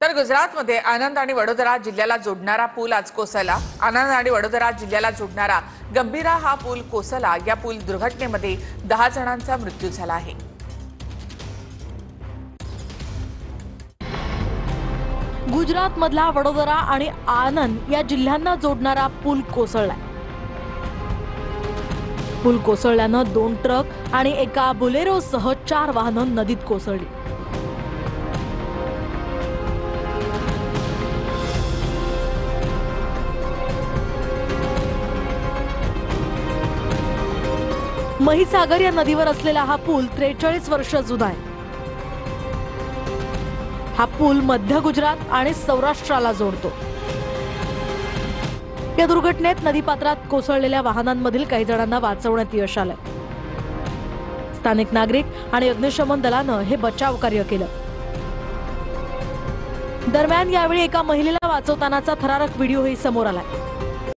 तर गुजरातमध्ये आनंद आणि वडोदरा जिल्ह्याला जोडणारा पूल आज कोसळला। आनंद आणि वडोदरा जिल्ह्याला जोडणारा गंभीरा हा पूल कोसळला। या पूल दुर्घटनेमध्ये 10 जणांचा मृत्यू झाला आहे। गुजरातमधला वडोदरा आणि आनंद या जिल्ह्यांना जोडणारा पूल कोसळलाय। पूल कोसळल्यानं 2 ट्रक आणि एका बोलेरोसह 4 वाहनं नदीत कोसळली। महिसागर या नदीवर असलेला हा पूल 43 वर्ष जुना आहे। हा पूल मध्य गुजरात आणि सौराष्ट्राला जोडतो। या दुर्घटनेत नदीपात्रात कोसळलेल्या वाहनांमधील काही जणांना वाचवण्यात यश आलंय। स्थानिक नागरिक आणि अग्निशमन दलानं हे बचाव कार्य केलं। दरम्यान यावेळी एका महिलेला वाचवतानाचा थरारक व्हिडिओही समोर आलाय।